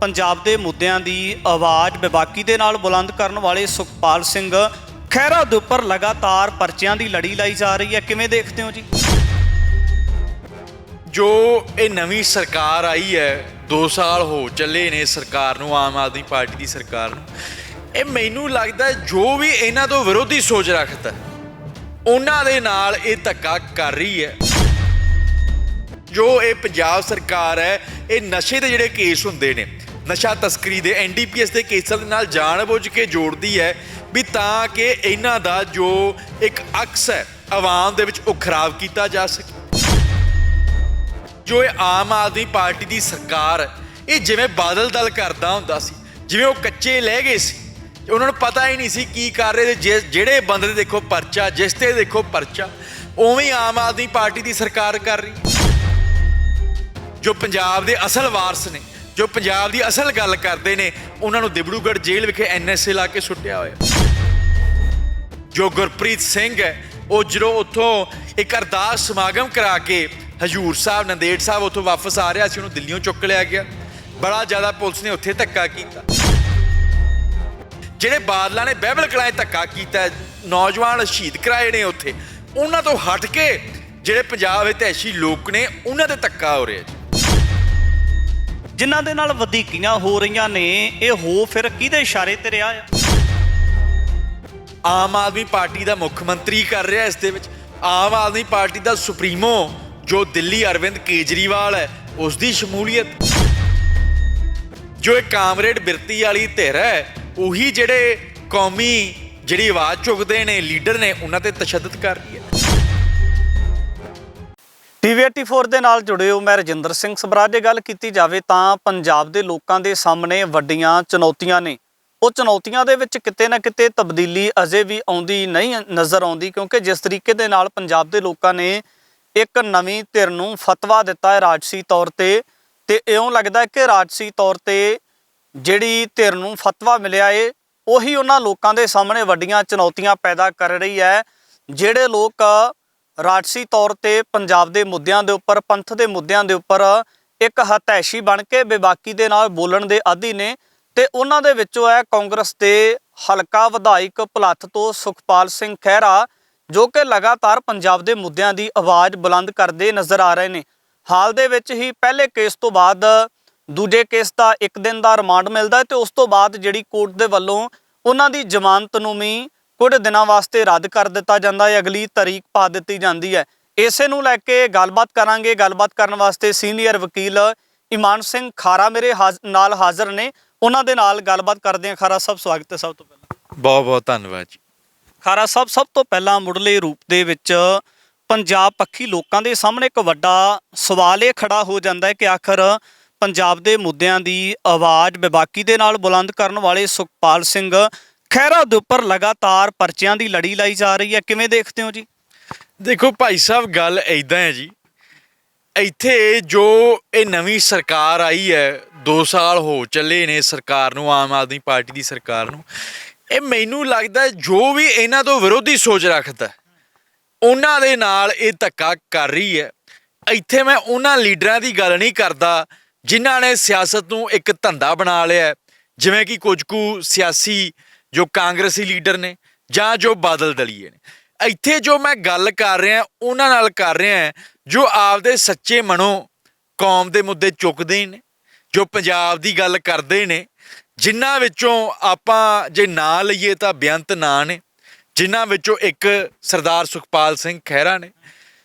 ਪੰਜਾਬ ਦੇ ਮੁੱਦਿਆਂ ਦੀ ਆਵਾਜ਼ ਬੇਬਾਕੀ ਦੇ ਨਾਲ ਬੁਲੰਦ ਕਰਨ ਵਾਲੇ ਸੁਖਪਾਲ ਸਿੰਘ ਖਹਿਰਾ ਦੇ ਉੱਪਰ ਲਗਾਤਾਰ ਪਰਚਿਆਂ ਦੀ ਲੜੀ ਲਾਈ ਜਾ ਰਹੀ ਹੈ। ਕਿਵੇਂ ਦੇਖਦੇ ਹੋ ਜੀ? ਜੋ ਇਹ ਨਵੀਂ ਸਰਕਾਰ ਆਈ ਹੈ 2 ਸਾਲ ਹੋ ਚੱਲੇ ਨੇ ਸਰਕਾਰ ਨੂੰ, ਆਮ ਆਦਮੀ ਪਾਰਟੀ ਦੀ ਸਰਕਾਰ ਨੂੰ। ਇਹ ਮੈਨੂੰ ਲੱਗਦਾ ਜੋ ਵੀ ਇਹਨਾਂ ਤੋਂ ਵਿਰੋਧੀ ਸੋਚ ਰੱਖਦਾ ਉਹਨਾਂ ਦੇ ਨਾਲ ਇਹ ਧੱਕਾ ਕਰ ਰਹੀ ਹੈ। ਜੋ ਇਹ ਪੰਜਾਬ ਸਰਕਾਰ ਹੈ ਇਹ ਨਸ਼ੇ ਦੇ ਜਿਹੜੇ ਕੇਸ ਹੁੰਦੇ ਨੇ, ਨਸ਼ਾ ਤਸਕਰੀ ਦੇ NDPS ਦੇ ਕੇਸਾਂ ਦੇ ਨਾਲ ਜਾਣ-ਬੁੱਝ ਕੇ ਜੋੜਦੀ ਹੈ ਵੀ ਤਾਂ ਕਿ ਇਹਨਾਂ ਦਾ ਜੋ ਇੱਕ ਅਕਸ ਹੈ ਆਵਾਮ ਦੇ ਵਿੱਚ ਉਹ ਖਰਾਬ ਕੀਤਾ ਜਾ ਸਕੇ। ਜੋ ਇਹ ਆਮ ਆਦਮੀ ਪਾਰਟੀ ਦੀ ਸਰਕਾਰ ਇਹ ਜਿਵੇਂ ਬਾਦਲ ਦਲ ਕਰਦਾ ਹੁੰਦਾ ਸੀ, ਜਿਵੇਂ ਉਹ ਕੱਚੇ ਲੈ ਗਏ ਸੀ, ਉਹਨਾਂ ਨੂੰ ਪਤਾ ਹੀ ਨਹੀਂ ਸੀ ਕੀ ਕਰ ਰਹੇ। ਜਿਹੜੇ ਬੰਦੇ ਦੇ ਦੇਖੋ ਪਰਚਾ, ਜਿਸ ਤੇ ਦੇਖੋ ਪਰਚਾ, ਉਵੇਂ ਆਮ ਆਦਮੀ ਪਾਰਟੀ ਦੀ ਸਰਕਾਰ ਕਰ ਰਹੀ। ਜੋ ਪੰਜਾਬ ਦੇ ਅਸਲ ਵਾਰਸ ਨੇ, ਜੋ ਪੰਜਾਬ ਦੀ ਅਸਲ ਗੱਲ ਕਰਦੇ ਨੇ, ਉਹਨਾਂ ਨੂੰ ਦਿਬੜੂਗੜ੍ਹ ਜੇਲ੍ਹ ਵਿਖੇ NSA ਲਾ ਕੇ ਸੁੱਟਿਆ ਹੋਇਆ। ਜੋ ਗੁਰਪ੍ਰੀਤ ਸਿੰਘ ਹੈ ਉਹ ਜਦੋਂ ਉੱਥੋਂ ਇੱਕ ਅਰਦਾਸ ਸਮਾਗਮ ਕਰਾ ਕੇ ਹਜੂਰ ਸਾਹਿਬ, ਨੰਦੇੜ ਸਾਹਿਬ ਉੱਥੋਂ ਵਾਪਸ ਆ ਰਿਹਾ ਸੀ, ਉਹਨੂੰ ਦਿੱਲੀੋਂ ਚੁੱਕ ਲਿਆ ਗਿਆ। ਬੜਾ ਜ਼ਿਆਦਾ ਪੁਲਿਸ ਨੇ ਉੱਥੇ ਧੱਕਾ ਕੀਤਾ। ਜਿਹੜੇ ਬਾਦਲਾਂ ਨੇ ਬਹਿਬਲ ਕਲਾਂ 'ਚ ਧੱਕਾ ਕੀਤਾ, ਨੌਜਵਾਨ ਸ਼ਹੀਦ ਕਰਾਏ ਨੇ ਉੱਥੇ, ਉਹਨਾਂ ਤੋਂ ਹਟ ਕੇ ਜਿਹੜੇ ਪੰਜਾਬ ਹਿਤੈਸ਼ੀ ਲੋਕ ਨੇ ਉਹਨਾਂ ਤੇ ਧੱਕਾ ਹੋ ਰਿਹਾ। ਜਿਨ੍ਹਾਂ ਦੇ ਨਾਲ ਵਧੀਕੀਆਂ ਹੋ ਰਹੀਆਂ ਨੇ, ਇਹ ਹੋ ਫਿਰ ਕਿਹਦੇ ਇਸ਼ਾਰੇ ਤੇ ਰਿਹਾ ਆ? ਆਮ ਆਦਮੀ ਪਾਰਟੀ ਦਾ ਮੁੱਖ ਮੰਤਰੀ ਕਰ ਰਿਹਾ ਇਸ ਦੇ ਵਿੱਚ। ਆਮ ਆਦਮੀ ਪਾਰਟੀ ਦਾ ਸੁਪਰੀਮੋ ਜੋ ਦਿੱਲੀ ਅਰਵਿੰਦ ਕੇਜਰੀਵਾਲ ਹੈ ਉਸ ਦੀ ਸ਼ਮੂਲੀਅਤ। ਜੋ ਇਹ ਕਾਮਰੇਡ ਬਿਰਤੀ ਵਾਲੀ ਧਿਰ ਹੈ, ਉਹੀ ਜਿਹੜੇ ਕੌਮੀ ਜਿਹੜੀ ਆਵਾਜ਼ ਚੁੱਕਦੇ ਨੇ ਲੀਡਰ ਨੇ, ਉਹਨਾਂ ਤੇ ਤਸ਼ੱਦਦ ਕਰ ਰਹੀ ਹੈ। TV84 ਦੇ ਨਾਲ ਜੁੜੇ ਹੋ, ਮੈਂ ਰਜਿੰਦਰ ਸਿੰਘ ਸਬਰਾਜ। ਜੇ ਗੱਲ ਕੀਤੀ ਜਾਵੇ ਤਾਂ ਪੰਜਾਬ ਦੇ ਲੋਕਾਂ ਦੇ ਸਾਹਮਣੇ ਵੱਡੀਆਂ ਚੁਣੌਤੀਆਂ ਨੇ। ਉਹ ਚੁਣੌਤੀਆਂ ਦੇ ਵਿੱਚ ਕਿਤੇ ਨਾ ਕਿਤੇ ਤਬਦੀਲੀ ਅਜੇ ਵੀ ਆਉਂਦੀ ਨਹੀਂ ਨਜ਼ਰ ਆਉਂਦੀ, ਕਿਉਂਕਿ ਜਿਸ ਤਰੀਕੇ ਦੇ ਨਾਲ ਪੰਜਾਬ ਦੇ ਲੋਕਾਂ ਨੇ ਇੱਕ ਨਵੀਂ ਧਿਰ ਨੂੰ ਫਤਵਾ ਦਿੱਤਾ ਹੈ ਰਾਜਸੀ ਤੌਰ ਤੇ ਇਉਂ ਲੱਗਦਾ ਹੈ ਕਿ ਰਾਜਸੀ ਤੌਰ ਤੇ ਜਿਹੜੀ ਧਿਰ ਨੂੰ ਫਤਵਾ ਮਿਲਿਆ ਏ ਉਹੀ ਉਹਨਾਂ ਲੋਕਾਂ ਦੇ ਸਾਹਮਣੇ ਵੱਡੀਆਂ ਚੁਣੌਤੀਆਂ ਪੈਦਾ ਕਰ ਰਹੀ ਹੈ, ਜਿਹੜੇ ਲੋਕ ਰਾਜਸੀ ਤੌਰ ਤੇ ਪੰਜਾਬ ਦੇ ਮੁੱਦਿਆਂ ਦੇ ਉੱਪਰ, ਪੰਥ ਦੇ ਮੁੱਦਿਆਂ ਦੇ ਉੱਪਰ ਇੱਕ ਹਤੈਸ਼ੀ ਬਣ ਕੇ ਬੇਬਾਕੀ ਦੇ ਨਾਲ ਬੋਲਣ ਦੇ ਆਦੀ ਨੇ। ਤੇ ਉਹਨਾਂ ਦੇ ਵਿੱਚੋਂ ਹੈ ਕਾਂਗਰਸ ਦੇ ਹਲਕਾ ਵਿਧਾਇਕ ਭੁਲੱਥ ਤੋਂ ਸੁਖਪਾਲ ਸਿੰਘ ਖਹਿਰਾ, ਜੋ ਕਿ ਲਗਾਤਾਰ ਪੰਜਾਬ ਦੇ ਮੁੱਦਿਆਂ ਦੀ ਆਵਾਜ਼ ਬੁਲੰਦ ਕਰਦੇ ਨਜ਼ਰ ਆ ਰਹੇ ਨੇ। ਹਾਲ ਦੇ ਵਿੱਚ ਹੀ ਪਹਿਲੇ ਕੇਸ ਤੋਂ ਬਾਅਦ ਦੂਜੇ ਕੇਸ ਦਾ 1 ਦਿਨ ਦਾ ਰਿਮਾਂਡ ਮਿਲਦਾ ਹੈ ਤੇ ਉਸ ਤੋਂ ਬਾਅਦ ਜਿਹੜੀ ਕੋਰਟ ਦੇ ਵੱਲੋਂ ਉਹਨਾਂ ਦੀ ਜ਼ਮਾਨਤ ਨੂੰ ਵੀ ਕੁਝ ਦਿਨਾਂ ਵਾਸਤੇ ਰੱਦ ਕਰ ਦਿੱਤਾ ਜਾਂਦਾ ਹੈ, ਅਗਲੀ ਤਾਰੀਖ ਪਾ ਦਿੱਤੀ ਜਾਂਦੀ ਹੈ। ਇਸੇ ਨੂੰ ਲੈ ਕੇ ਗੱਲਬਾਤ ਕਰਾਂਗੇ। ਗੱਲਬਾਤ ਕਰਨ ਵਾਸਤੇ ਸੀਨੀਅਰ ਵਕੀਲ ਇਮਾਨ ਸਿੰਘ ਖਾਰਾ ਮੇਰੇ ਨਾਲ ਹਾਜ਼ਰ ਨੇ, ਉਹਨਾਂ ਦੇ ਨਾਲ ਗੱਲਬਾਤ ਕਰਦੇ ਹਾਂ। ਖਾਰਾ ਸਾਹਿਬ, ਸਵਾਗਤ ਹੈ। ਸਭ ਤੋਂ ਪਹਿਲਾਂ ਬਹੁਤ ਬਹੁਤ ਧੰਨਵਾਦ ਜੀ। ਖਾਰਾ ਸਾਹਿਬ, ਸਭ ਤੋਂ ਪਹਿਲਾਂ ਮੁੱਢਲੇ ਰੂਪ ਦੇ ਵਿੱਚ ਪੰਜਾਬ ਪੱਖੀ ਲੋਕਾਂ ਦੇ ਸਾਹਮਣੇ ਇੱਕ ਵੱਡਾ ਸਵਾਲ ਇਹ ਖੜਾ ਹੋ ਜਾਂਦਾ ਹੈ ਕਿ ਆਖਰ ਪੰਜਾਬ ਦੇ ਮੁੱਦਿਆਂ ਦੀ ਆਵਾਜ਼ ਬੇਬਾਕੀ ਦੇ ਨਾਲ ਬੁਲੰਦ ਕਰਨ ਵਾਲੇ ਸੁਖਪਾਲ ਸਿੰਘ ਖਹਿਰਾ ਦੇ ਉੱਪਰ ਲਗਾਤਾਰ ਪਰਚਿਆਂ ਦੀ ਲੜੀ ਲਾਈ ਜਾ ਰਹੀ ਹੈ। ਕਿਵੇਂ ਦੇਖਦੇ ਹੋ ਜੀ? ਦੇਖੋ ਭਾਈ ਸਾਹਿਬ, ਗੱਲ ਇੱਦਾਂ ਹੈ ਜੀ, ਇੱਥੇ ਜੋ ਇਹ ਨਵੀਂ ਸਰਕਾਰ ਆਈ ਹੈ 2 ਸਾਲ ਹੋ ਚੱਲੇ ਨੇ ਸਰਕਾਰ ਨੂੰ, ਆਮ ਆਦਮੀ ਪਾਰਟੀ ਦੀ ਸਰਕਾਰ ਨੂੰ। ਇਹ ਮੈਨੂੰ ਲੱਗਦਾ ਜੋ ਵੀ ਇਹਨਾਂ ਤੋਂ ਵਿਰੋਧੀ ਸੋਚ ਰੱਖਦਾ ਉਹਨਾਂ ਦੇ ਨਾਲ ਇਹ ਧੱਕਾ ਕਰ ਰਹੀ ਹੈ। ਇੱਥੇ ਮੈਂ ਉਹਨਾਂ ਲੀਡਰਾਂ ਦੀ ਗੱਲ ਨਹੀਂ ਕਰਦਾ ਜਿਨ੍ਹਾਂ ਨੇ ਸਿਆਸਤ ਨੂੰ ਇੱਕ ਧੰਦਾ ਬਣਾ ਲਿਆ, ਜਿਵੇਂ ਕਿ ਕੁਝ ਕੁ ਸਿਆਸੀ ਜੋ ਕਾਂਗਰਸੀ ਲੀਡਰ ਨੇ ਜਾਂ ਜੋ ਬਾਦਲ ਦਲੀਏ ਨੇ। ਇੱਥੇ ਜੋ ਮੈਂ ਗੱਲ ਕਰ ਰਿਹਾ ਉਹਨਾਂ ਨਾਲ ਕਰ ਰਿਹਾ ਜੋ ਆਪਦੇ ਸੱਚੇ ਮਨੋਂ ਕੌਮ ਦੇ ਮੁੱਦੇ ਚੁੱਕਦੇ ਨੇ, ਜੋ ਪੰਜਾਬ ਦੀ ਗੱਲ ਕਰਦੇ ਨੇ, ਜਿਨ੍ਹਾਂ ਵਿੱਚੋਂ ਆਪਾਂ ਜੇ ਨਾਂ ਲਈਏ ਤਾਂ ਬੇਅੰਤ ਨਾਂ ਨੇ, ਜਿਨ੍ਹਾਂ ਵਿੱਚੋਂ ਇੱਕ ਸਰਦਾਰ ਸੁਖਪਾਲ ਸਿੰਘ ਖਹਿਰਾ ਨੇ,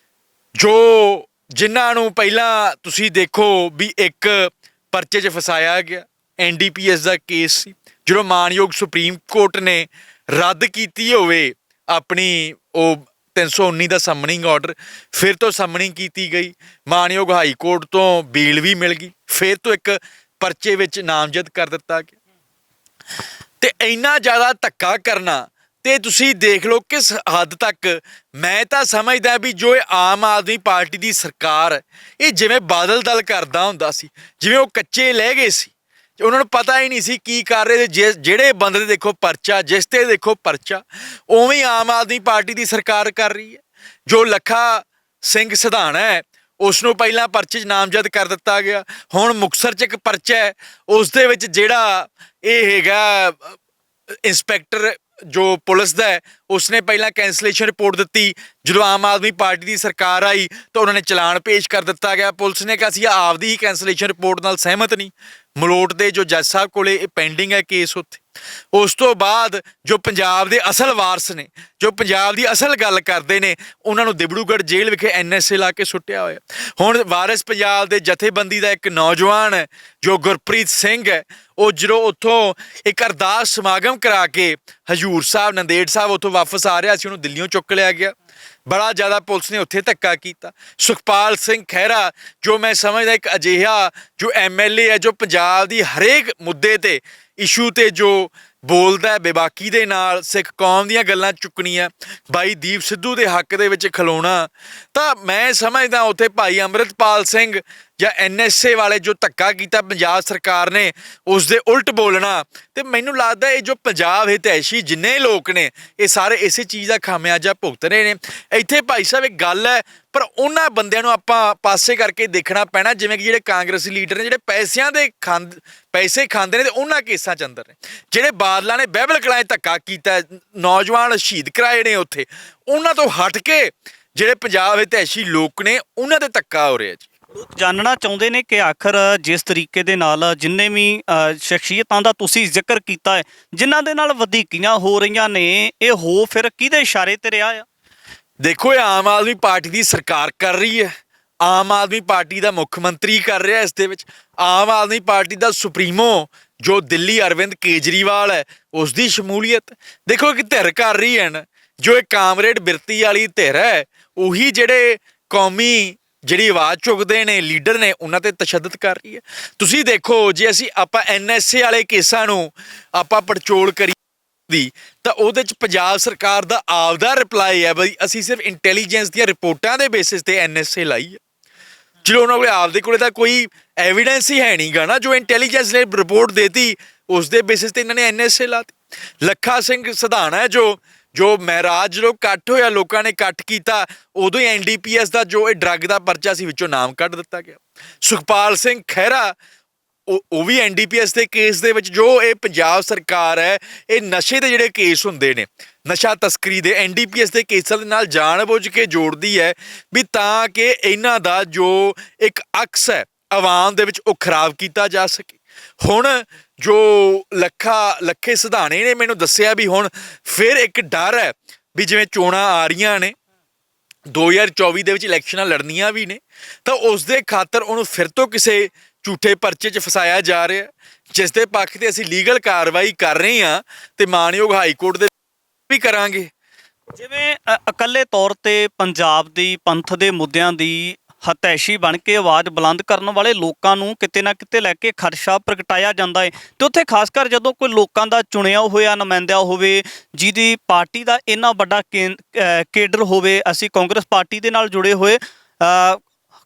ਜੋ ਜਿਨ੍ਹਾਂ ਨੂੰ ਪਹਿਲਾਂ ਤੁਸੀਂ ਦੇਖੋ ਵੀ ਇੱਕ ਪਰਚੇ 'ਚ ਫਸਾਇਆ ਗਿਆ, NDPS ਦਾ ਕੇਸ ਸੀ, ਜਦੋਂ ਮਾਨਯੋਗ ਸੁਪਰੀਮ ਕੋਰਟ ਨੇ ਰੱਦ ਕੀਤੀ ਹੋਵੇ ਆਪਣੀ ਉਹ 319 ਦਾ ਸਮਨਿੰਗ ਆਰਡਰ, ਫਿਰ ਤੋਂ ਸਮਨਿੰਗ ਕੀਤੀ ਗਈ, ਮਾਨਯੋਗ ਹਾਈ ਕੋਰਟ ਤੋਂ ਬੇਲ ਵੀ ਮਿਲ ਗਈ, ਫਿਰ ਤੋਂ ਇੱਕ ਪਰਚੇ ਵਿੱਚ ਨਾਮਜ਼ਦ ਕਰ ਦਿੱਤਾ ਗਿਆ। ਤੇ ਇੰਨਾ ਜ਼ਿਆਦਾ ਧੱਕਾ ਕਰਨਾ, ਤੇ ਤੁਸੀਂ ਦੇਖ ਲਓ ਕਿਸ ਹੱਦ ਤੱਕ ਮੈਂ ਤਾਂ ਸਮਝਦਾ ਵੀ ਜੋ ਇਹ ਆਮ ਆਦਮੀ ਪਾਰਟੀ ਦੀ ਸਰਕਾਰ ਇਹ ਜਿਵੇਂ ਬਾਦਲ ਦਲ ਕਰਦਾ ਹੁੰਦਾ ਸੀ, ਜਿਵੇਂ ਉਹ ਕੱਚੇ ਲੈ ਗਏ ਸੀ, ਉਹਨਾਂ ਨੂੰ ਪਤਾ ਹੀ ਨਹੀਂ ਸੀ ਕੀ ਕਰ ਰਹੇ। ਜਿਹੜੇ ਬੰਦੇ ਦੇ ਦੇਖੋ ਪਰਚਾ, ਜਿਸ ਤੇ ਦੇਖੋ ਪਰਚਾ, ਉਵੇਂ ਆਮ ਆਦਮੀ ਪਾਰਟੀ ਦੀ ਸਰਕਾਰ ਕਰ ਰਹੀ ਹੈ। ਜੋ ਲੱਖਾ ਸਿੰਘ ਸਿਧਾਣਾ ਹੈ ਉਸ ਨੂੰ ਪਹਿਲਾਂ ਪਰਚੇ 'ਚ ਨਾਮਜ਼ਦ ਕਰ ਦਿੱਤਾ ਗਿਆ। ਹੁਣ ਮੁਕਤਸਰ 'ਚ ਇੱਕ ਪਰਚਾ ਹੈ, ਉਸ ਦੇ ਵਿੱਚ ਜਿਹੜਾ ਇਹ ਹੈਗਾ ਇੰਸਪੈਕਟਰ ਜੋ ਪੁਲਿਸ ਦਾ ਹੈ, ਉਸਨੇ ਪਹਿਲਾਂ ਕੈਂਸਲੇਸ਼ਨ ਰਿਪੋਰਟ ਦਿੱਤੀ। ਜਦੋਂ ਆਮ ਆਦਮੀ ਪਾਰਟੀ ਦੀ ਸਰਕਾਰ ਆਈ ਤਾਂ ਉਹਨਾਂ ਨੇ ਚਲਾਨ ਪੇਸ਼ ਕਰ ਦਿੱਤਾ ਗਿਆ। ਪੁਲਿਸ ਨੇ ਕਿਹਾ ਸੀ ਆਪਦੀ ਹੀ ਕੈਂਸਲੇਸ਼ਨ ਰਿਪੋਰਟ ਨਾਲ ਸਹਿਮਤ ਨਹੀਂ। ਮਲੋਟ ਦੇ ਜੋ ਜੱਜ ਸਾਹਿਬ ਕੋਲੇ ਇਹ ਪੈਂਡਿੰਗ ਹੈ ਕੇਸ ਉੱਥੇ। ਉਸ ਤੋਂ ਬਾਅਦ ਜੋ ਪੰਜਾਬ ਦੇ ਅਸਲ ਵਾਰਸ ਨੇ, ਜੋ ਪੰਜਾਬ ਦੀ ਅਸਲ ਗੱਲ ਕਰਦੇ ਨੇ, ਉਹਨਾਂ ਨੂੰ ਦਿਬੜੂਗੜ੍ਹ ਜੇਲ੍ਹ ਵਿਖੇ NSA ਲਾ ਕੇ ਸੁੱਟਿਆ ਹੋਇਆ। ਹੁਣ ਵਾਰਿਸ ਪੰਜਾਬ ਦੇ ਜਥੇਬੰਦੀ ਦਾ ਇੱਕ ਨੌਜਵਾਨ ਹੈ ਜੋ ਗੁਰਪ੍ਰੀਤ ਸਿੰਘ ਹੈ, ਉਹ ਜਦੋਂ ਉੱਥੋਂ ਇੱਕ ਅਰਦਾਸ ਸਮਾਗਮ ਕਰਾ ਕੇ ਹਜੂਰ ਸਾਹਿਬ ਨੰਦੇੜ ਸਾਹਿਬ ਉੱਥੋਂ ਵਾਪਸ ਆ ਰਿਹਾ ਸੀ, ਉਹਨੂੰ ਦਿੱਲੀੋਂ ਚੁੱਕ ਲਿਆ ਗਿਆ। ਬੜਾ ਜ਼ਿਆਦਾ ਪੁਲਿਸ ਨੇ ਉੱਥੇ ਧੱਕਾ ਕੀਤਾ। ਸੁਖਪਾਲ ਸਿੰਘ ਖਹਿਰਾ ਜੋ ਮੈਂ ਸਮਝਦਾ ਇੱਕ ਅਜਿਹਾ ਜੋ MLA ਹੈ ਜੋ ਪੰਜਾਬ ਦੀ ਹਰੇਕ ਮੁੱਦੇ ਤੇ ਇਸ਼ੂ ਤੇ ਜੋ ਬੋਲਦਾ ਬੇਬਾਕੀ ਦੇ ਨਾਲ, ਸਿੱਖ ਕੌਮ ਦੀਆਂ ਗੱਲਾਂ ਚੁੱਕਣੀਆਂ, ਬਾਈ ਦੀਪ ਸਿੱਧੂ ਦੇ ਹੱਕ ਦੇ ਵਿੱਚ ਖਲੋਣਾ, ਤਾਂ ਮੈਂ ਸਮਝਦਾ ਉੱਥੇ ਭਾਈ ਅੰਮ੍ਰਿਤਪਾਲ ਸਿੰਘ ਜਾਂ NSA ਵਾਲੇ ਜੋ ਧੱਕਾ ਕੀਤਾ ਪੰਜਾਬ ਸਰਕਾਰ ਨੇ, ਉਸ ਦੇ ਉਲਟ ਬੋਲਣਾ। ਤੇ ਮੈਨੂੰ ਲੱਗਦਾ ਇਹ ਜੋ ਪੰਜਾਬ ਹਿਤੈਸ਼ੀ ਜਿੰਨੇ ਲੋਕ ਨੇ ਇਹ ਸਾਰੇ ਇਸੇ ਚੀਜ਼ ਦਾ ਖਾਮਿਆਜਾ ਭੁਗਤ ਰਹੇ ਨੇ। ਇੱਥੇ ਭਾਈ ਸਾਹਿਬ ਇੱਕ ਗੱਲ ਹੈ, ਪਰ ਉਹਨਾਂ ਬੰਦਿਆਂ ਨੂੰ ਆਪਾਂ ਪਾਸੇ ਕਰਕੇ ਦੇਖਣਾ ਪੈਣਾ ਜਿਵੇਂ ਕਿ ਜਿਹੜੇ ਕਾਂਗਰਸੀ ਲੀਡਰ ਨੇ ਜਿਹੜੇ ਪੈਸੇ ਖਾਂਦੇ ਨੇ ਤੇ ਉਹਨਾਂ ਕੇਸਾਂ 'ਚ ਅੰਦਰ ਨੇ। ਜਿਹੜੇ ਬਾਦਲਾਂ ਨੇ ਬਾਈਬਲ ਕਲਾਂ 'ਚ ਧੱਕਾ ਕੀਤਾ, ਨੌਜਵਾਨ ਸ਼ਹੀਦ ਕਰਾਏ ਨੇ ਉੱਥੇ, ਉਹਨਾਂ ਤੋਂ ਹਟ ਕੇ ਜਿਹੜੇ ਪੰਜਾਬ ਹਿਤੈਸ਼ੀ ਲੋਕ ਨੇ ਉਹਨਾਂ ਤੇ ਧੱਕਾ ਹੋ ਰਿਹਾ ਜੀ। ਜਾਣਨਾ ਚਾਹੁੰਦੇ ਨੇ ਕਿ ਆਖਰ ਜਿਸ ਤਰੀਕੇ ਦੇ ਨਾਲ ਜਿੰਨੇ ਵੀ ਸ਼ਖਸੀਅਤਾਂ ਦਾ ਤੁਸੀਂ ਜ਼ਿਕਰ ਕੀਤਾ ਹੈ, ਜਿਨ੍ਹਾਂ ਦੇ ਨਾਲ ਵਧੀਕੀਆਂ ਹੋ ਰਹੀਆਂ ਨੇ, ਇਹ ਹੋ ਫਿਰ ਕਿਹਦੇ ਇਸ਼ਾਰੇ ਤੇ ਰਿਹਾ ਆ? ਦੇਖੋ, ਇਹ ਆਮ ਆਦਮੀ ਪਾਰਟੀ ਦੀ ਸਰਕਾਰ ਕਰ ਰਹੀ ਹੈ, ਆਮ ਆਦਮੀ ਪਾਰਟੀ ਦਾ ਮੁੱਖ ਮੰਤਰੀ ਕਰ ਰਿਹਾ ਇਸ ਦੇ ਵਿੱਚ, ਆਮ ਆਦਮੀ ਪਾਰਟੀ ਦਾ ਸੁਪਰੀਮੋ ਜੋ ਦਿੱਲੀ ਅਰਵਿੰਦ ਕੇਜਰੀਵਾਲ ਹੈ ਉਸ ਦੀ ਸ਼ਮੂਲੀਅਤ। ਦੇਖੋ ਇੱਕ ਧਿਰ ਕਰ ਰਹੀ ਹੈ ਨਾ, ਜੋ ਇਹ ਕਾਮਰੇਡ ਬਿਰਤੀ ਵਾਲੀ ਧਿਰ ਹੈ, ਉਹੀ ਜਿਹੜੇ ਕੌਮੀ ਜਿਹੜੀ ਆਵਾਜ਼ ਚੁੱਕਦੇ ਨੇ ਲੀਡਰ ਨੇ ਉਹਨਾਂ ਤੇ ਤਸ਼ੱਦਦ ਕਰ ਰਹੀ ਹੈ। ਤੁਸੀਂ ਦੇਖੋ, ਜੇ ਆਪਾਂ NSA ਵਾਲੇ ਕੇਸਾਂ ਨੂੰ ਆਪਾਂ ਪੜਚੋਲ ਕਰੀ ਦੀ ਤਾਂ ਉਹਦੇ 'ਚ ਪੰਜਾਬ ਸਰਕਾਰ ਦਾ ਆਪਦਾ ਰਿਪਲਾਈ ਹੈ ਬਈ ਅਸੀਂ ਸਿਰਫ ਇੰਟੈਲੀਜੈਂਸ ਦੀਆਂ ਰਿਪੋਰਟਾਂ ਦੇ ਬੇਸਿਸ ਤੇ NSA ਲਾਈ ਹੈ। ਜਦੋਂ ਉਹਨਾਂ ਕੋਲ ਆਪਦੇ ਕੋਲੇ ਤਾਂ ਕੋਈ ਐਵੀਡੈਂਸ ਹੀ ਹੈ ਨਹੀਂ ਗਾ ਨਾ, ਜੋ ਇੰਟੈਲੀਜੈਂਸ ਨੇ ਰਿਪੋਰਟ ਦੇਤੀ ਉਸ ਦੇ ਬੇਸਿਸ ਤੇ ਇਹਨਾਂ ਨੇ NSA ਲਾਤੀ। ਲੱਖਾ ਸਿੰਘ ਸਿਧਾਣਾ ਜੋ ਮਹਿਰਾਜ ਜਦੋਂ ਇਕੱਠ ਹੋਇਆ, ਲੋਕਾਂ ਨੇ ਇਕੱਠ ਕੀਤਾ, ਉਦੋਂ ਹੀ NDPS ਦਾ ਜੋ ਇਹ ਡਰੱਗ ਦਾ ਪਰਚਾ ਸੀ ਵਿੱਚੋਂ ਨਾਮ ਕੱਢ ਦਿੱਤਾ ਗਿਆ। ਸੁਖਪਾਲ ਸਿੰਘ ਖਹਿਰਾ ਉਹ ਵੀ NDPS ਦੇ ਕੇਸ ਦੇ ਵਿੱਚ, ਜੋ ਇਹ ਪੰਜਾਬ ਸਰਕਾਰ ਹੈ ਇਹ ਨਸ਼ੇ ਦੇ ਜਿਹੜੇ ਕੇਸ ਹੁੰਦੇ ਨੇ, ਨਸ਼ਾ ਤਸਕਰੀ ਦੇ NDPS ਦੇ ਕੇਸਾਂ ਦੇ ਨਾਲ ਜਾਣਬੁੱਝ ਕੇ ਜੋੜਦੀ ਹੈ ਵੀ ਤਾਂ ਕਿ ਇਹਨਾਂ ਦਾ ਜੋ ਇੱਕ ਅਕਸ ਹੈ ਆਵਾਮ ਦੇ ਵਿੱਚ ਉਹ ਖਰਾਬ ਕੀਤਾ ਜਾ ਸਕੇ। ਹੁਣ ਜੋ ਲੱਖੇ ਸਿਧਾਣੇ ਨੇ ਮੈਨੂੰ ਦੱਸਿਆ ਵੀ ਹੁਣ ਫਿਰ ਇੱਕ ਡਰ ਹੈ ਵੀ ਜਿਵੇਂ ਚੋਣਾਂ ਆ ਰਹੀਆਂ ਨੇ, 2024 ਦੇ ਵਿੱਚ ਇਲੈਕਸ਼ਨਾਂ ਲੜਨੀਆਂ ਵੀ ਨੇ, ਤਾਂ ਉਸ ਦੇ ਖਾਤਰ ਉਹਨੂੰ ਫਿਰ ਤੋਂ ਕਿਸੇ ਝੂਠੇ ਪਰਚੇ 'ਚ ਫਸਾਇਆ ਜਾ ਰਿਹਾ, ਜਿਸ ਦੇ ਪੱਖ ਤੇ ਅਸੀਂ ਲੀਗਲ ਕਾਰਵਾਈ ਕਰ ਰਹੇ ਹਾਂ ਤੇ ਮਾਣਯੋਗ ਹਾਈ ਕੋਰਟ ਦੇ ਵੀ ਕਰਾਂਗੇ। ਜਿਵੇਂ ਇਕੱਲੇ ਤੌਰ ਤੇ ਪੰਜਾਬ ਦੀ ਪੰਥ ਦੇ ਮੁੱਦਿਆਂ ਦੀ ਹਤੈਸ਼ੀ ਬਣ ਕੇ ਆਵਾਜ਼ ਬੁਲੰਦ ਕਰਨ ਵਾਲੇ ਲੋਕਾਂ ਨੂੰ ਕਿਤੇ ਨਾ ਕਿਤੇ ਲੈ ਕੇ ਖਦਸ਼ਾ ਪ੍ਰਗਟਾਇਆ ਜਾਂਦਾ ਹੈ, ਤੇ ਉੱਥੇ ਖਾਸ ਕਰ ਜਦੋਂ ਕੋਈ ਲੋਕਾਂ ਦਾ ਚੁਣਿਆ ਹੋਇਆ ਨੁਮਾਇੰਦਾ ਹੋਵੇ ਜਿਹਦੀ ਪਾਰਟੀ ਦਾ ਇੰਨਾ ਵੱਡਾ ਕੇਡਰ ਹੋਵੇ। ਅਸੀਂ ਕਾਂਗਰਸ ਪਾਰਟੀ ਦੇ ਨਾਲ ਜੁੜੇ ਹੋਏ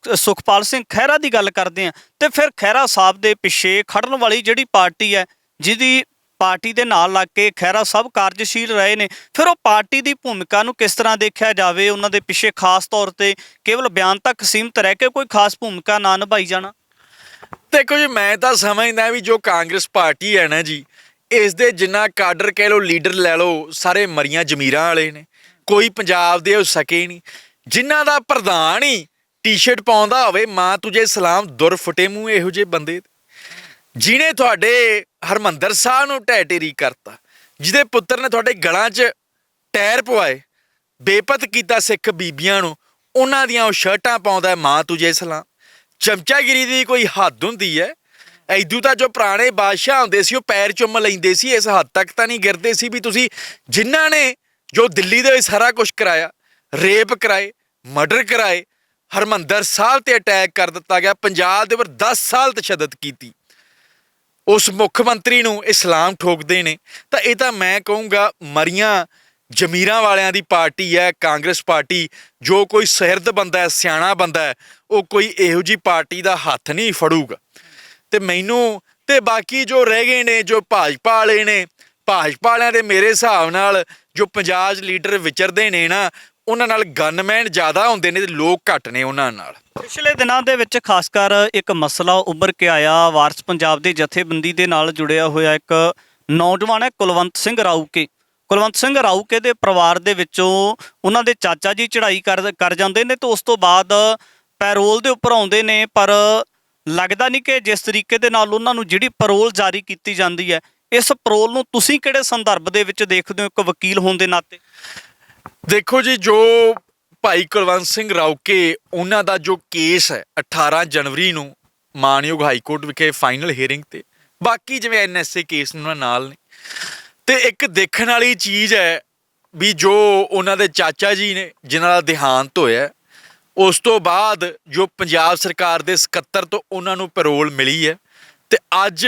ਸੁਖਪਾਲ ਸਿੰਘ ਖਹਿਰਾ ਦੀ ਗੱਲ ਕਰਦੇ ਹਾਂ, ਤੇ ਫਿਰ ਖਹਿਰਾ ਸਾਹਿਬ ਦੇ ਪਿੱਛੇ ਖੜਨ ਵਾਲੀ ਜਿਹੜੀ ਪਾਰਟੀ ਹੈ, ਜਿਹਦੀ ਪਾਰਟੀ ਦੇ ਨਾਲ ਲੱਗ ਕੇ ਖਹਿਰਾ ਸਾਹਿਬ ਕਾਰਜਸ਼ੀਲ ਰਹੇ ਨੇ, ਫਿਰ ਉਹ ਪਾਰਟੀ ਦੀ ਭੂਮਿਕਾ ਨੂੰ ਕਿਸ ਤਰ੍ਹਾਂ ਦੇਖਿਆ ਜਾਵੇ? ਉਹਨਾਂ ਦੇ ਪਿੱਛੇ ਖਾਸ ਤੌਰ ਤੇ ਕੇਵਲ ਬਿਆਨ ਤੱਕ ਸੀਮਤ ਰਹਿ ਕੇ ਕੋਈ ਖਾਸ ਭੂਮਿਕਾ ਨਾ ਨਿਭਾਈ ਜਾਣਾ। ਦੇਖੋ ਜੀ, ਮੈਂ ਤਾਂ ਸਮਝਦਾ ਵੀ ਜੋ ਕਾਂਗਰਸ ਪਾਰਟੀ ਹੈ ਨਾ ਜੀ, ਇਸ ਦੇ ਜਿੰਨਾ ਕਾਡਰ ਕਹਿ ਲਓ, ਲੀਡਰ ਲੈ ਲਓ, ਸਾਰੇ ਮਰੀਆਂ ਜ਼ਮੀਰਾਂ ਵਾਲੇ ਨੇ, ਕੋਈ ਪੰਜਾਬ ਦੇ ਹੋ ਸਕੇ ਨਹੀਂ। ਜਿਨ੍ਹਾਂ ਦਾ ਪ੍ਰਧਾਨ ਹੀ ਟੀ-ਸ਼ਰਟ ਪਾਉਂਦਾ ਹੋਵੇ ਮਾਂ ਤੁਝੇ ਸਲਾਮ ਦੁਰ ਫੁੱਟੇ ਮੂੰਹ, ਇਹੋ ਜਿਹੇ ਬੰਦੇ ਜਿਹਨੇ ਤੁਹਾਡੇ ਹਰਮੰਦਰ ਸਾਹਿਬ ਨੂੰ ਢਹਿ ਢੇਰੀ ਕਰਤਾ, ਜਿਹਦੇ ਪੁੱਤਰ ਨੇ ਤੁਹਾਡੇ ਗਲਾਂ 'ਚ ਟਾਇਰ ਪਵਾਏ, ਬੇਪਤ ਕੀਤਾ ਸਿੱਖ ਬੀਬੀਆਂ ਨੂੰ, ਉਹਨਾਂ ਦੀਆਂ ਉਹ ਸ਼ਰਟਾਂ ਪਾਉਂਦਾ ਮਾਂ ਤੁਝੇ ਸਲਾਮ। ਚਮਚਾਗਿਰੀ ਦੀ ਕੋਈ ਹੱਦ ਹੁੰਦੀ ਹੈ? ਐਦੂ ਤਾਂ ਜੋ ਪੁਰਾਣੇ ਬਾਦਸ਼ਾਹ ਹੁੰਦੇ ਸੀ ਉਹ ਪੈਰ ਚੁੰਮ ਲੈਂਦੇ ਸੀ, ਇਸ ਹੱਦ ਤੱਕ ਤਾਂ ਨਹੀਂ ਗਿਰਦੇ ਸੀ ਵੀ ਤੁਸੀਂ ਜਿਨ੍ਹਾਂ ਨੇ ਜੋ ਦਿੱਲੀ ਦੇ ਵਿੱਚ ਸਾਰਾ ਕੁਛ ਕਰਾਇਆ, ਰੇਪ ਕਰਾਏ, ਮਰਡਰ ਕਰਾਏ, ਹਰਮੰਦਰ ਸਾਹਿਬ ਤੇ ਅਟੈਕ ਕਰ ਦਿੱਤਾ ਗਿਆ, ਪੰਜਾਬ ਦੇ ਉੱਪਰ 10 ਸਾਲ ਤਸ਼ੱਦਦ ਕੀਤੀ, ਉਸ ਮੁੱਖ ਮੰਤਰੀ ਨੂੰ ਇਸਲਾਮ ਠੋਕਦੇ ਨੇ, ਤਾਂ ਇਹ ਤਾਂ ਮੈਂ ਕਹੂੰਗਾ ਮਰੀਆਂ ਜ਼ਮੀਰਾਂ ਵਾਲਿਆਂ ਦੀ ਪਾਰਟੀ ਹੈ ਕਾਂਗਰਸ ਪਾਰਟੀ। ਜੋ ਕੋਈ ਸੁਹਿਰਦ ਬੰਦਾ ਹੈ, ਸਿਆਣਾ ਬੰਦਾ ਹੈ, ਉਹ ਕੋਈ ਇਹੋ ਜਿਹੀ ਪਾਰਟੀ ਦਾ ਹੱਥ ਨਹੀਂ ਫੜੂਗਾ। ਤੇ ਮੈਨੂੰ ਤੇ ਬਾਕੀ ਜੋ ਰਹਿ ਗਏ ਨੇ ਜੋ ਭਾਜਪਾ ਵਾਲੇ ਨੇ, ਭਾਜਪਾ ਵਾਲਿਆਂ ਦੇ ਮੇਰੇ ਹਿਸਾਬ ਨਾਲ ਜੋ ਪੰਜਾਬ 'ਚ ਲੀਡਰ ਵਿਚਰਦੇ ਨੇ ਨਾ, ਉਹਨਾਂ ਨਾਲ ਗਨਮੈਨ ਜ਼ਿਆਦਾ ਹੁੰਦੇ ਨੇ ਤੇ ਲੋਕ ਘੱਟ ਨੇ ਉਹਨਾਂ ਨਾਲ। ਪਿਛਲੇ ਦਿਨਾਂ ਦੇ ਵਿੱਚ ਖਾਸ ਕਰ ਇੱਕ ਮਸਲਾ ਉੱਭਰ ਕੇ ਆਇਆ, ਵਾਰਸ ਪੰਜਾਬ ਦੀ ਜਥੇਬੰਦੀ ਦੇ ਨਾਲ ਜੁੜਿਆ ਹੋਇਆ ਇੱਕ ਨੌਜਵਾਨ ਹੈ ਕੁਲਵੰਤ ਸਿੰਘ ਰਾਊਕੇ। ਕੁਲਵੰਤ ਸਿੰਘ ਰਾਊਕੇ ਦੇ ਪਰਿਵਾਰ ਦੇ ਵਿੱਚੋਂ ਉਹਨਾਂ ਦੇ ਚਾਚਾ ਜੀ ਚੜ੍ਹਾਈ ਕਰ ਜਾਂਦੇ ਨੇ ਤੇ ਉਸ ਤੋਂ ਬਾਅਦ ਪੈਰੋਲ ਦੇ ਉੱਪਰ ਆਉਂਦੇ ਨੇ, ਪਰ ਲੱਗਦਾ ਨਹੀਂ ਕਿ ਜਿਸ ਤਰੀਕੇ ਦੇ ਨਾਲ ਉਹਨਾਂ ਨੂੰ ਜਿਹੜੀ ਪੈਰੋਲ ਜਾਰੀ ਕੀਤੀ ਜਾਂਦੀ ਹੈ, ਇਸ ਪੈਰੋਲ ਨੂੰ ਤੁਸੀਂ ਕਿਹੜੇ ਸੰਦਰਭ ਦੇ ਵਿੱਚ ਦੇਖਦੇ ਹੋ ਇੱਕ ਵਕੀਲ ਹੋਣ ਦੇ ਨਾਤੇ? ਦੇਖੋ ਜੀ, ਜੋ ਭਾਈ ਕੁਲਵੰਤ ਸਿੰਘ ਰਾਊਕੇ ਉਹਨਾਂ ਦਾ ਜੋ ਕੇਸ ਹੈ 18 ਜਨਵਰੀ ਨੂੰ ਮਾਨਯੋਗ ਹਾਈ ਕੋਰਟ ਵਿਖੇ ਫਾਈਨਲ ਹੀਅਰਿੰਗ ਤੇ, ਬਾਕੀ ਜਿਵੇਂ ਐਨਐਸਏ ਕੇਸ ਉਹਨਾਂ ਨਾਲ ਨੇ, ਤੇ ਇੱਕ ਦੇਖਣ ਵਾਲੀ ਚੀਜ਼ ਹੈ ਵੀ ਜੋ ਉਹਨਾਂ ਦੇ ਚਾਚਾ ਜੀ ਨੇ ਜਿਨ੍ਹਾਂ ਦਾ ਦੇਹਾਂਤ ਹੋਇਆ, ਉਸ ਤੋਂ ਬਾਅਦ ਜੋ ਪੰਜਾਬ ਸਰਕਾਰ ਦੇ ਸਕੱਤਰ ਤੋਂ ਉਹਨਾਂ ਨੂੰ ਪੈਰੋਲ ਮਿਲੀ ਹੈ, ਤੇ ਅੱਜ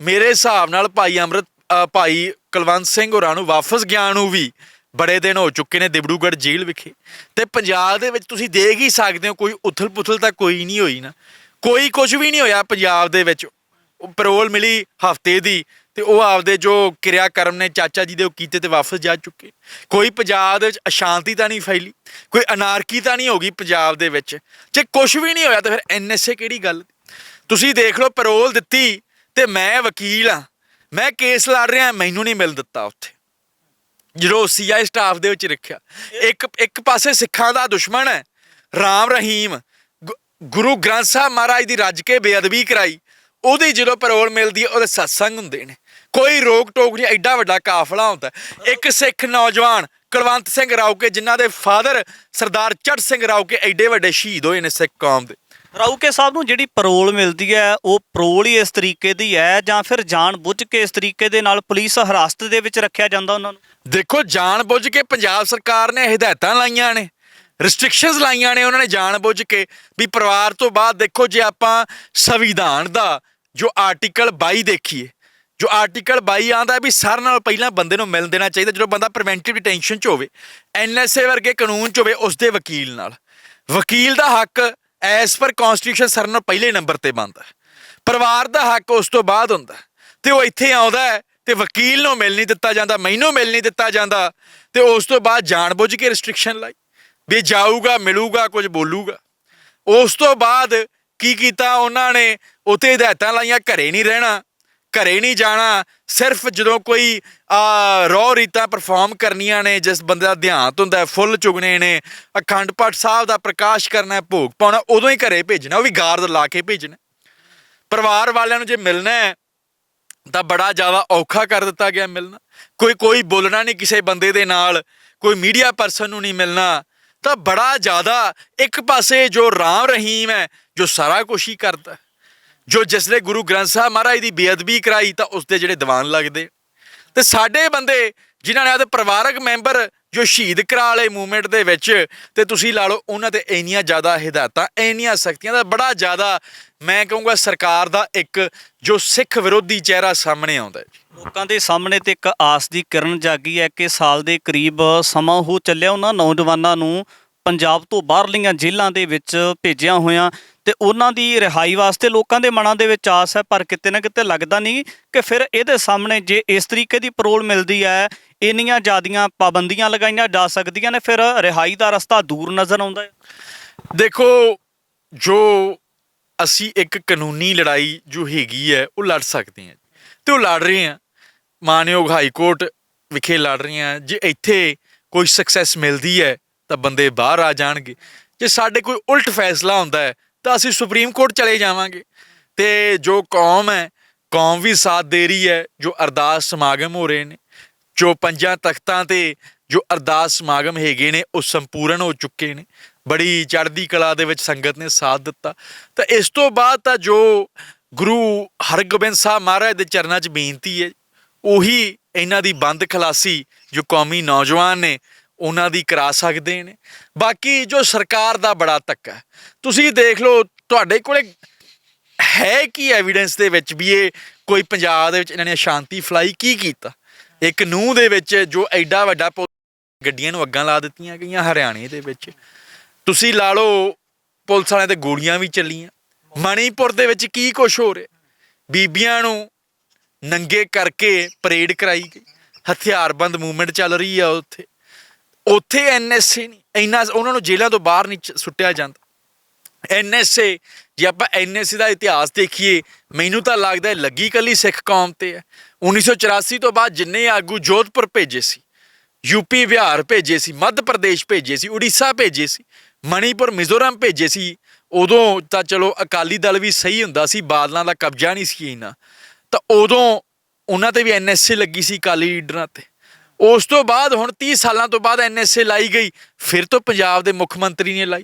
ਮੇਰੇ ਹਿਸਾਬ ਨਾਲ ਭਾਈ ਕੁਲਵੰਤ ਸਿੰਘ ਹੋਰਾਂ ਨੂੰ ਵਾਪਸ ਗਿਆ ਨੂੰ ਵੀ ਬੜੇ ਦਿਨ ਹੋ ਚੁੱਕੇ ਨੇ ਦਿਬੜੂਗੜ੍ਹ ਜੇਲ੍ਹ ਵਿਖੇ। ਤੇ ਪੰਜਾਬ ਦੇ ਵਿੱਚ ਤੁਸੀਂ ਦੇਖ ਹੀ ਸਕਦੇ ਹੋ ਕੋਈ ਉਥਲ ਪੁਥਲ ਤਾਂ ਕੋਈ ਨਹੀਂ ਹੋਈ ਨਾ, ਕੋਈ ਕੁਝ ਵੀ ਨਹੀਂ ਹੋਇਆ ਪੰਜਾਬ ਦੇ ਵਿੱਚ। ਪੈਰੋਲ ਮਿਲੀ ਹਫਤੇ ਦੀ ਤੇ ਉਹ ਆਪਦੇ ਜੋ ਕਿਰਿਆ ਕਰਮ ਨੇ ਚਾਚਾ ਜੀ ਦੇ ਉਹ ਕੀਤੇ ਤੇ ਵਾਪਸ ਜਾ ਚੁੱਕੇ। ਕੋਈ ਪੰਜਾਬ ਦੇ ਵਿੱਚ ਅਸ਼ਾਂਤੀ ਤਾਂ ਨਹੀਂ ਫੈਲੀ, ਕੋਈ ਅਨਾਰਕੀ ਤਾਂ ਨਹੀਂ ਹੋ ਗਈ ਪੰਜਾਬ ਦੇ ਵਿੱਚ। ਜੇ ਕੁਝ ਵੀ ਨਹੀਂ ਹੋਇਆ ਤਾਂ ਫਿਰ ਐਨਐਸਏ ਕਿਹੜੀ ਗੱਲ? ਤੁਸੀਂ ਦੇਖ ਲਓ, ਪੈਰੋਲ ਦਿੱਤੀ ਤੇ ਮੈਂ ਵਕੀਲ ਹਾਂ, ਮੈਂ ਕੇਸ ਲੜ ਰਿਹਾ, ਮੈਨੂੰ ਨਹੀਂ ਮਿਲ ਦਿੱਤਾ ਉੱਥੇ ਜਦੋਂ ਸੀਆਈ ਸਟਾਫ ਦੇ ਵਿੱਚ ਰੱਖਿਆ। ਇੱਕ ਪਾਸੇ ਸਿੱਖਾਂ ਦਾ ਦੁਸ਼ਮਣ ਹੈ ਰਾਮ ਰਹੀਮ, ਗੁਰੂ ਗ੍ਰੰਥ ਸਾਹਿਬ ਮਹਾਰਾਜ ਦੀ ਰੱਜ ਕੇ ਬੇਅਦਬੀ ਕਰਾਈ, ਉਹਦੀ ਜਦੋਂ ਪੈਰੋਲ ਮਿਲਦੀ ਹੈ ਉਹਦੇ ਸਤਸੰਗ ਹੁੰਦੇ ਨੇ, ਕੋਈ ਰੋਕ ਟੋਕ ਨਹੀਂ, ਐਡਾ ਵੱਡਾ ਕਾਫਲਾ ਹੁੰਦਾ। ਇੱਕ ਸਿੱਖ ਨੌਜਵਾਨ ਕੁਲਵੰਤ ਸਿੰਘ ਰਾਊਕੇ ਜਿਨ੍ਹਾਂ ਦੇ ਫਾਦਰ ਸਰਦਾਰ ਚੜ੍ਹ ਸਿੰਘ ਰਾਊਕੇ ਐਡੇ ਵੱਡੇ ਸ਼ਹੀਦ ਹੋਏ ਨੇ ਸਿੱਖ ਕੌਮ ਦੇ। ਰਾਊਕੇ ਸਾਹਿਬ ਨੂੰ ਜਿਹੜੀ ਪੈਰੋਲ ਮਿਲਦੀ ਹੈ ਉਹ ਪੈਰੋਲ ਹੀ ਇਸ ਤਰੀਕੇ ਦੀ ਹੈ ਜਾਂ ਫਿਰ ਜਾਣ ਬੁੱਝ ਕੇ ਇਸ ਤਰੀਕੇ ਦੇ ਨਾਲ ਪੁਲਿਸ ਹਿਰਾਸਤ ਦੇ ਵਿੱਚ ਰੱਖਿਆ ਜਾਂਦਾ ਉਹਨਾਂ ਨੂੰ? ਦੇਖੋ, ਜਾਣ ਬੁੱਝ ਕੇ ਪੰਜਾਬ ਸਰਕਾਰ ਨੇ ਹਦਾਇਤਾਂ ਲਾਈਆਂ ਨੇ, ਰਿਸਟ੍ਰਿਕਸ਼ਨਸ ਲਾਈਆਂ ਨੇ ਉਹਨਾਂ ਨੇ ਜਾਣ ਬੁੱਝ ਕੇ ਵੀ ਪਰਿਵਾਰ ਤੋਂ ਬਾਅਦ। ਦੇਖੋ, ਜੇ ਆਪਾਂ ਸੰਵਿਧਾਨ ਦਾ ਜੋ ਆਰਟੀਕਲ 22 ਦੇਖੀਏ, ਜੋ ਆਰਟੀਕਲ 22 ਆਉਂਦਾ ਵੀ ਸਾਰਿਆਂ ਨਾਲੋਂ ਪਹਿਲਾਂ ਬੰਦੇ ਨੂੰ ਮਿਲ ਦੇਣਾ ਚਾਹੀਦਾ ਜਦੋਂ ਬੰਦਾ ਪ੍ਰੀਵੈਂਟਿਵ ਡਿਟੈਂਸ਼ਨ 'ਚ ਹੋਵੇ, ਐਨਐਸਏ ਵਰਗੇ ਕਾਨੂੰਨ 'ਚ ਹੋਵੇ, ਉਸਦੇ ਵਕੀਲ ਨਾਲ। ਵਕੀਲ ਦਾ ਹੱਕ ਐਸ ਪਰ ਕੌਨਸਟੀਟਿਊਸ਼ਨ ਸਾਰਿਆਂ ਨਾਲੋਂ ਪਹਿਲੇ ਨੰਬਰ ਤੇ ਬਣਦਾ, ਪਰਿਵਾਰ ਦਾ ਹੱਕ ਉਸ ਤੋਂ ਬਾਅਦ ਹੁੰਦਾ। ਤੇ ਉਹ ਇੱਥੇ ਆਉਂਦਾ ਹੈ ਤੇ ਵਕੀਲ ਨੂੰ ਮਿਲ ਨਹੀਂ ਦਿੱਤਾ ਜਾਂਦਾ, ਮੈਨੂੰ ਮਿਲ ਨਹੀਂ ਦਿੱਤਾ ਜਾਂਦਾ, ਤੇ ਉਸ ਤੋਂ ਬਾਅਦ ਜਾਣ ਬੁੱਝ ਕੇ ਰਿਸਟ੍ਰਿਕਸ਼ਨ ਲਾਈ ਵੀ ਜਾਊਗਾ, ਮਿਲੂਗਾ, ਕੁਝ ਬੋਲੂਗਾ। ਉਸ ਤੋਂ ਬਾਅਦ ਕੀ ਕੀਤਾ ਉਹਨਾਂ ਨੇ? ਉੱਥੇ ਹਦਾਇਤਾਂ ਲਾਈਆਂ, ਘਰੇ ਨਹੀਂ ਰਹਿਣਾ, ਘਰੇ ਨਹੀਂ ਜਾਣਾ, ਸਿਰਫ ਜਦੋਂ ਕੋਈ ਰੋਹ ਰੀਤਾਂ ਪਰਫਾਰਮ ਕਰਨੀਆਂ ਨੇ, ਜਿਸ ਬੰਦੇ ਦਾ ਦੇਹਾਂਤ ਹੁੰਦਾ, ਫੁੱਲ ਚੁਗਣੇ ਨੇ, ਅਖੰਡ ਪਾਠ ਸਾਹਿਬ ਦਾ ਪ੍ਰਕਾਸ਼ ਕਰਨਾ, ਭੋਗ ਪਾਉਣਾ, ਉਦੋਂ ਹੀ ਘਰੇ ਭੇਜਣਾ, ਉਹ ਵੀ ਗਾਰਡ ਲਾ ਕੇ ਭੇਜਣਾ। ਪਰਿਵਾਰ ਵਾਲਿਆਂ ਨੂੰ ਜੇ ਮਿਲਣਾ ਹੈ ਤਾਂ ਬੜਾ ਜ਼ਿਆਦਾ ਔਖਾ ਕਰ ਦਿੱਤਾ ਗਿਆ ਮਿਲਣਾ। ਕੋਈ ਬੋਲਣਾ ਨਹੀਂ ਕਿਸੇ ਬੰਦੇ ਦੇ ਨਾਲ, ਕੋਈ ਮੀਡੀਆ ਪਰਸਨ ਨੂੰ ਨਹੀਂ ਮਿਲਣਾ, ਤਾਂ ਬੜਾ ਜ਼ਿਆਦਾ। ਇੱਕ ਪਾਸੇ ਜੋ ਰਾਮ ਰਹੀਮ ਹੈ ਜੋ ਸਾਰਾ ਕੁਛ ਹੀ ਕਰਦਾ, ਜੋ ਜਿਸਨੇ ਗੁਰੂ ਗ੍ਰੰਥ ਸਾਹਿਬ ਮਹਾਰਾਜ ਦੀ ਬੇਅਦਬੀ ਕਰਾਈ ਤਾਂ ਉਸਦੇ ਜਿਹੜੇ ਦੀਵਾਨ ਲੱਗਦੇ, ਤੇ ਸਾਡੇ ਬੰਦੇ ਜਿਨ੍ਹਾਂ ਨੇ ਆਪਦੇ ਪਰਿਵਾਰਕ ਮੈਂਬਰ ਜੋ ਸ਼ਹੀਦ ਕਰਾ ਵਾਲੇ ਮੂਵਮੈਂਟ ਦੇ ਵਿੱਚ, ਤੇ ਤੁਸੀਂ ਲਾ ਲਓ ਉਹਨਾਂ ਤੇ ਇੰਨੀਆਂ ਜ਼ਿਆਦਾ ਹਦਾਇਤਾਂ, ਇੰਨੀਆਂ ਸਖਤੀਆਂ ਦਾ ਬੜਾ ਜ਼ਿਆਦਾ ਮੈਂ ਕਹੂੰਗਾ ਸਰਕਾਰ ਦਾ ਇੱਕ ਜੋ ਸਿੱਖ ਵਿਰੋਧੀ ਚਿਹਰਾ ਸਾਹਮਣੇ ਆਉਂਦਾ। ਲੋਕਾਂ ਦੇ ਸਾਹਮਣੇ ਤੇ ਇੱਕ ਆਸ ਦੀ ਕਿਰਨ ਜਾਗੀ ਹੈ ਕਿ ਸਾਲ ਦੇ ਕਰੀਬ ਸਮਾਂ ਹੋ ਚੱਲਿਆ ਉਹਨਾਂ ਨੌਜਵਾਨਾਂ ਨੂੰ ਪੰਜਾਬ ਤੋਂ ਬਾਹਰਲੀਆਂ ਜੇਲ੍ਹਾਂ ਦੇ ਵਿੱਚ ਭੇਜਿਆ ਹੋਇਆ, ਤੇ ਉਹਨਾਂ ਦੀ ਰਿਹਾਈ ਵਾਸਤੇ ਲੋਕਾਂ ਦੇ ਮਨਾਂ ਦੇ ਵਿੱਚ ਆਸ ਹੈ। ਪਰ ਕਿਤੇ ਨਾ ਕਿਤੇ ਲੱਗਦਾ ਨਹੀਂ ਕਿ ਫਿਰ ਇਹਦੇ ਸਾਹਮਣੇ ਜੇ ਇਸ ਤਰੀਕੇ ਦੀ ਪੈਰੋਲ ਮਿਲਦੀ ਹੈ, ਇੰਨੀਆਂ ਜ਼ਿਆਦੀਆਂ ਪਾਬੰਦੀਆਂ ਲਗਾਈਆਂ ਜਾ ਸਕਦੀਆਂ ਨੇ, ਫਿਰ ਰਿਹਾਈ ਦਾ ਰਸਤਾ ਦੂਰ ਨਜ਼ਰ ਆਉਂਦਾ ਹੈ। ਦੇਖੋ, ਜੋ ਅਸੀਂ ਇੱਕ ਕਾਨੂੰਨੀ ਲੜਾਈ ਜੋ ਹੈਗੀ ਹੈ ਉਹ ਲੜ ਸਕਦੇ ਹਾਂ, ਤੇ ਉਹ ਲੜ ਰਹੇ ਹਾਂ, ਮਾਨਯੋਗ ਹਾਈ ਕੋਰਟ ਵਿਖੇ ਲੜ ਰਹੇ ਹਾਂ। ਜੇ ਇੱਥੇ ਕੋਈ ਸਕਸੈਸ ਮਿਲਦੀ ਹੈ ਤਾਂ ਬੰਦੇ ਬਾਹਰ ਆ ਜਾਣਗੇ, ਜੇ ਸਾਡੇ ਕੋਈ ਉਲਟ ਫੈਸਲਾ ਹੁੰਦਾ ਹੈ ਤਾਂ ਅਸੀਂ ਸੁਪਰੀਮ ਕੋਰਟ ਚਲੇ ਜਾਵਾਂਗੇ। ਤੇ ਜੋ ਕੌਮ ਹੈ, ਕੌਮ ਵੀ ਸਾਥ ਦੇ ਰਹੀ ਹੈ। ਜੋ ਅਰਦਾਸ ਸਮਾਗਮ ਹੋ ਰਹੇ ਨੇ, ਜੋ 5 ਤਖ਼ਤਾਂ ਤੇ ਜੋ ਅਰਦਾਸ ਸਮਾਗਮ ਹੈਗੇ ਨੇ ਉਹ ਸੰਪੂਰਨ ਹੋ ਚੁੱਕੇ ਨੇ, ਬੜੀ ਚੜ੍ਹਦੀ ਕਲਾ ਦੇ ਵਿੱਚ ਸੰਗਤ ਨੇ ਸਾਥ ਦਿੱਤਾ। ਤਾਂ ਇਸ ਤੋਂ ਬਾਅਦ ਤਾਂ ਜੋ ਗੁਰੂ ਹਰਗੋਬਿੰਦ ਸਾਹਿਬ ਮਹਾਰਾਜ ਦੇ ਚਰਨਾਂ 'ਚ ਬੇਨਤੀ ਹੈ, ਉਹੀ ਇਹਨਾਂ ਦੀ ਬੰਦ ਖਲਾਸੀ ਜੋ ਕੌਮੀ ਨੌਜਵਾਨ ਨੇ ਉਹਨਾਂ ਦੀ ਕਰਾ ਸਕਦੇ ਨੇ। ਬਾਕੀ ਜੋ ਸਰਕਾਰ ਦਾ ਬੜਾ ਧੱਕਾ, ਤੁਸੀਂ ਦੇਖ ਲਓ, ਤੁਹਾਡੇ ਕੋਲੇ ਹੈ ਕੀ ਐਵੀਡੈਂਸ ਦੇ ਵਿੱਚ ਵੀ ਇਹ ਕੋਈ ਪੰਜਾਬ ਦੇ ਵਿੱਚ ਇਹਨਾਂ ਨੇ ਸ਼ਾਂਤੀ ਫਲਾਈ ਕੀ ਕੀਤਾ? ਇੱਕ ਨੂੰਹ ਦੇ ਵਿੱਚ ਜੋ ਐਡਾ ਵੱਡਾ ਗੱਡੀਆਂ ਨੂੰ ਅੱਗਾਂ ਲਾ ਦਿੱਤੀਆਂ ਗਈਆਂ ਹਰਿਆਣੇ ਦੇ ਵਿੱਚ, ਤੁਸੀਂ ਲਾ ਲਓ ਪੁਲਿਸ ਵਾਲਿਆਂ ਤੇ ਗੋਲੀਆਂ ਵੀ ਚੱਲੀਆਂ। ਮਣੀਪੁਰ ਦੇ ਵਿੱਚ ਕੀ ਕੁਛ ਹੋ ਰਿਹਾ, ਬੀਬੀਆਂ ਨੂੰ ਨੰਗੇ ਕਰਕੇ ਪਰੇਡ ਕਰਾਈ ਗਈ, ਹਥਿਆਰਬੰਦ ਮੂਵਮੈਂਟ ਚੱਲ ਰਹੀ ਆ ਉੱਥੇ। ਉੱਥੇ ਐਨਐਸਏ ਨਹੀਂ, ਇੰਨਾ ਉਹਨਾਂ ਨੂੰ ਜੇਲ੍ਹਾਂ ਤੋਂ ਬਾਹਰ ਨਹੀਂ ਸੁੱਟਿਆ ਜਾਂਦਾ। ਐਨਐਸਏ, ਜੇ ਆਪਾਂ ਐਨਐਸਏ ਦਾ ਇਤਿਹਾਸ ਦੇਖੀਏ, ਮੈਨੂੰ ਤਾਂ ਲੱਗਦਾ ਲੱਗੀ ਇਕੱਲੀ ਸਿੱਖ ਕੌਮ ਤੇ ਹੈ। 1984 ਤੋਂ ਬਾਅਦ ਜਿੰਨੇ ਆਗੂ ਜੋਧਪੁਰ ਭੇਜੇ ਸੀ, ਯੂਪੀ ਬਿਹਾਰ ਭੇਜੇ ਸੀ, ਮੱਧ ਪ੍ਰਦੇਸ਼ ਭੇਜੇ ਸੀ, ਉੜੀਸਾ ਭੇਜੇ ਸੀ, ਮਣੀਪੁਰ ਮਿਜ਼ੋਰਮ ਭੇਜੇ ਸੀ। ਉਦੋਂ ਤਾਂ ਚਲੋ ਅਕਾਲੀ ਦਲ ਵੀ ਸਹੀ ਹੁੰਦਾ ਸੀ, ਬਾਦਲਾਂ ਦਾ ਕਬਜ਼ਾ ਨਹੀਂ ਸੀ ਇੰਨਾ, ਤਾਂ ਉਦੋਂ ਉਹਨਾਂ ਤੇ ਵੀ ਐਨਐਸਏ ਲੱਗੀ ਸੀ ਅਕਾਲੀ ਲੀਡਰਾਂ ਤੇ। ਉਸ ਤੋਂ ਬਾਅਦ ਹੁਣ 30 ਸਾਲਾਂ ਤੋਂ ਬਾਅਦ ਐਨਐਸਏ ਲਾਈ ਗਈ, ਫਿਰ ਤੋਂ ਪੰਜਾਬ ਦੇ ਮੁੱਖ ਮੰਤਰੀ ਨੇ ਲਾਈ।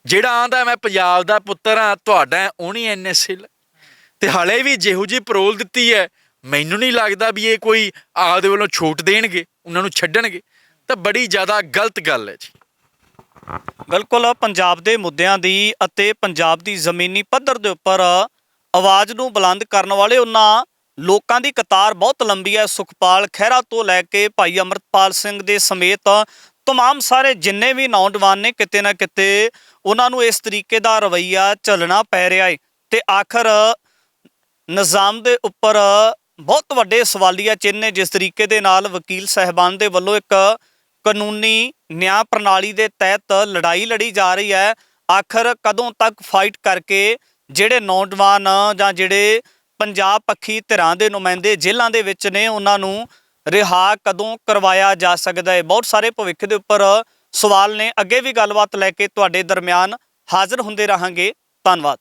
ਜਿਹੜਾ ਆਂਦਾ ਮੈਂ ਪੰਜਾਬ ਦਾ ਪੁੱਤਰ ਹਾਂ, ਤੁਹਾਡਾ, ਉਹਨੇ ਐਨਐਸਏ ਲਾਈ। ਤੇ ਹਾਲੇ ਵੀ ਜਿਹੋ ਜਿਹੀ ਪਰੋਲ ਦਿੱਤੀ ਹੈ, ਮੈਨੂੰ ਨਹੀਂ ਲੱਗਦਾ ਵੀ ਇਹ ਕੋਈ ਆਪਦੇ ਵੱਲੋਂ ਛੋਟ ਦੇਣਗੇ, ਉਹਨਾਂ ਨੂੰ ਛੱਡਣਗੇ। ਤਾਂ ਬੜੀ ਜ਼ਿਆਦਾ ਗਲਤ ਗੱਲ ਹੈ ਜੀ। ਬਿਲਕੁਲ, ਪੰਜਾਬ ਦੇ ਮੁੱਦਿਆਂ ਦੀ ਅਤੇ ਪੰਜਾਬ ਦੀ ਜ਼ਮੀਨੀ ਪੱਧਰ ਦੇ ਉੱਪਰ ਆਵਾਜ਼ ਨੂੰ ਬੁਲੰਦ ਕਰਨ ਵਾਲੇ ਉਹਨਾਂ ਲੋਕਾਂ ਦੀ ਕਤਾਰ ਬਹੁਤ ਲੰਬੀ ਹੈ। ਸੁਖਪਾਲ ਖਹਿਰਾ ਤੋਂ ਲੈ ਕੇ ਭਾਈ ਅਮਰਤਪਾਲ ਸਿੰਘ ਦੇ ਸਮੇਤ ਤਮਾਮ ਸਾਰੇ ਜਿੰਨੇ ਵੀ ਨੌਜਵਾਨ ਨੇ, ਕਿਤੇ ਨਾ ਕਿਤੇ ਉਹਨਾਂ ਨੂੰ ਇਸ ਤਰੀਕੇ ਦਾ ਰਵੱਈਆ ਝੱਲਣਾ ਪੈ ਰਿਹਾ ਹੈ। ਤੇ ਆਖਰ ਨਿਜ਼ਾਮ ਦੇ ਉੱਪਰ ਬਹੁਤ ਵੱਡੇ ਸਵਾਲੀਆ ਚਿੰਨ੍ਹ ਨੇ। ਜਿਸ ਤਰੀਕੇ ਦੇ ਨਾਲ ਵਕੀਲ ਸਾਹਿਬਾਨ ਦੇ ਵੱਲੋਂ ਇੱਕ ਕਾਨੂੰਨੀ ਨਿਆਂ ਪ੍ਰਣਾਲੀ ਦੇ ਤਹਿਤ ਲੜਾਈ ਲੜੀ ਜਾ ਰਹੀ ਹੈ, ਆਖਰ ਕਦੋਂ ਤੱਕ ਫਾਈਟ ਕਰਕੇ ਜਿਹੜੇ ਨੌਜਵਾਨ ਜਾਂ ਜਿਹੜੇ ਪੰਜਾਬ ਪੱਖੀ ਧਿਰਾਂ ਦੇ ਨੁਮਾਇੰਦੇ ਜੇਲ੍ਹਾਂ ਦੇ ਵਿੱਚ ਨੇ, ਉਹਨਾਂ ਨੂੰ ਰਿਹਾ ਕਦੋਂ ਕਰਵਾਇਆ ਜਾ ਸਕਦਾ ਹੈ। ਬਹੁਤ ਸਾਰੇ ਭਵਿੱਖ ਦੇ ਉੱਪਰ ਸਵਾਲ ਨੇ। ਅੱਗੇ ਵੀ ਗੱਲਬਾਤ ਲੈ ਕੇ ਤੁਹਾਡੇ ਦਰਮਿਆਨ ਹਾਜ਼ਰ ਹੁੰਦੇ ਰਹਾਂਗੇ। ਧੰਨਵਾਦ।